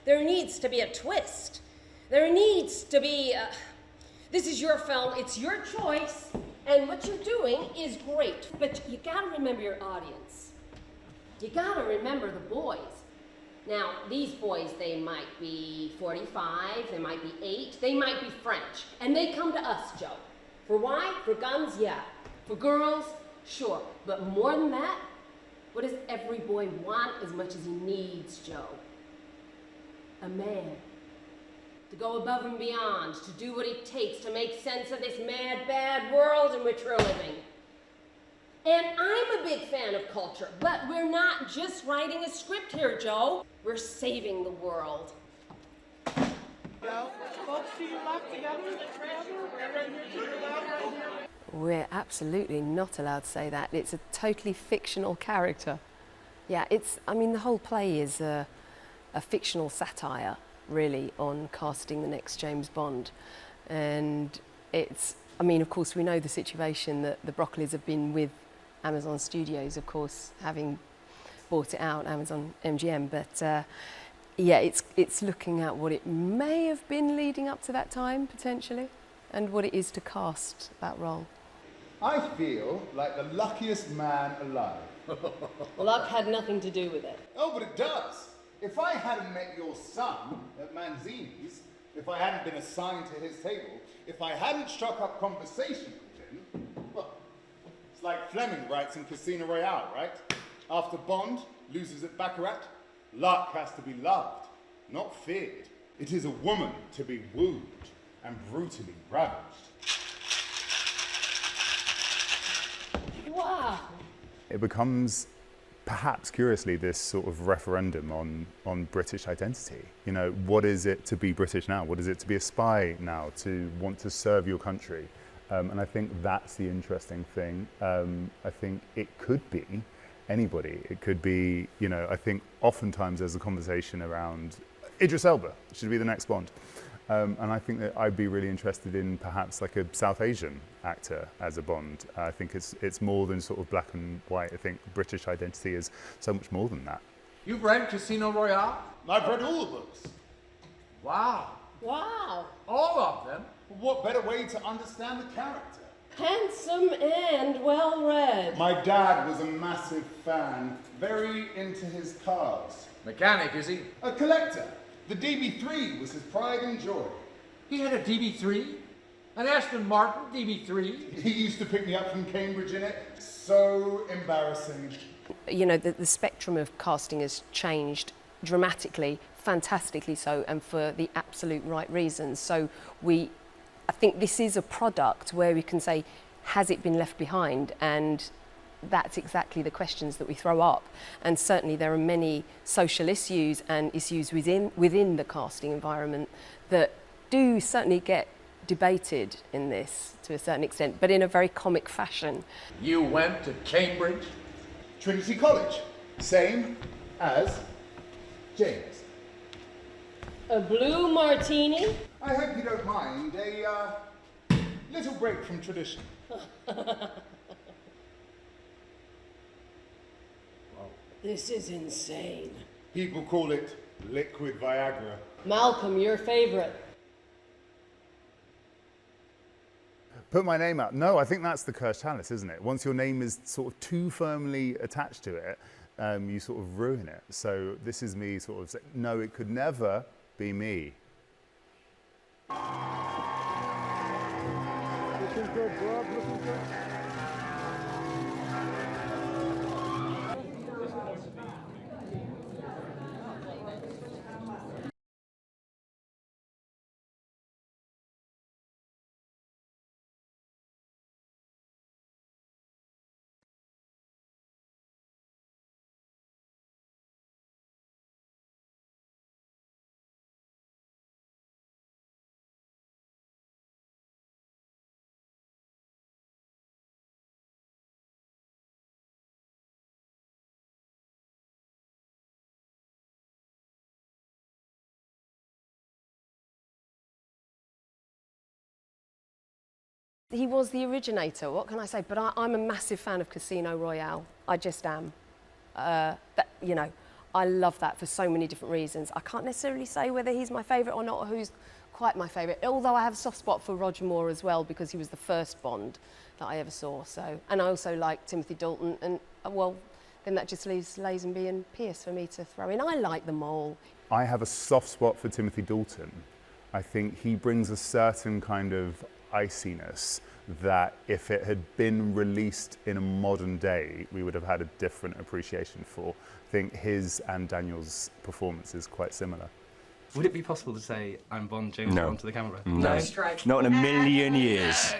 There needs to be a twist. There needs to be this is your film, it's your choice, and what you're doing is great. But you gotta remember your audience. You gotta remember the boys. Now, these boys, they might be 45, they might be 8, they might be French, and they come to us, Joe. For why? For guns, yeah. For girls, sure. But more than that, what does every boy want as much as he needs, Joe? A man. To go above and beyond, to do what it takes to make sense of this mad, bad world in which we're living. And I'm a big fan of culture, but we're not just writing a script here, Joe. We're saving the world. We're absolutely not allowed to say that. It's a totally fictional character. Yeah, I mean, the whole play is a fictional satire, really, on casting the next James Bond. And I mean, of course, we know the situation that the Broccolis have been with Amazon Studios, of course, having bought it out, Amazon MGM, but yeah, it's looking at what it may have been leading up to that time, potentially, and what it is to cast that role. I feel like the luckiest man alive. Luck had nothing to do with it. Oh, but it does. If I hadn't met your son at Manzini's, if I hadn't been assigned to his table, if I hadn't struck up conversation with him, well, it's like Fleming writes in Casino Royale, right? After Bond loses at Baccarat, luck has to be loved, not feared. It is a woman to be wooed and brutally ravaged. Wow. It becomes, perhaps curiously, this sort of referendum on British identity. You know, what is it to be British now? What is it to be a spy now, to want to serve your country? And I think that's the interesting thing. I think it could be anybody. It could be, you know, I think oftentimes there's a conversation around Idris Elba should be the next Bond. And I think that I'd be really interested in perhaps like a South Asian actor as a Bond. I think it's more than sort of black and white. I think British identity is so much more than that. You've read Casino Royale? I've read all the books. Wow. Wow. All of them? What better way to understand the character? Handsome and well read. My dad was a massive fan, very into his cars. Mechanic, is he? A collector. The DB3 was his pride and joy. He had a DB3? An Aston Martin DB3? He used to pick me up from Cambridge in it. So embarrassing. You know, the spectrum of casting has changed dramatically, fantastically so, and for the absolute right reasons. So I think this is a product where we can say, has it been left behind? And that's exactly the questions that we throw up. And certainly there are many social issues and issues within the casting environment that do certainly get debated in this to a certain extent, but in a very comic fashion. You went to Cambridge? Trinity College. Same as James. A blue martini? I hope you don't mind a little break from tradition. This is insane. People call it liquid Viagra. Malcolm, your favorite. Put my name out. No, I think that's the cursed chalice, isn't it? Once your name is sort of too firmly attached to it, you sort of ruin it. So this is me sort of saying, no, it could never be me. Looking good, bro. Looking good. He was the originator, what can I say? But I'm a massive fan of Casino Royale. I just am. You know, I love that for so many different reasons. I can't necessarily say whether he's my favourite or not, or who's quite my favourite, although I have a soft spot for Roger Moore as well, because he was the first Bond that I ever saw. So, and I also like Timothy Dalton, and well, then that just leaves Lazenby and Pierce for me to throw in. I like them all. I have a soft spot for Timothy Dalton. I think he brings a certain kind of iciness that if it had been released in a modern day, we would have had a different appreciation for. I think his and Daniel's performance is quite similar. Would it be possible to say, I'm Bond, James Bond to the camera? No, not in a million years.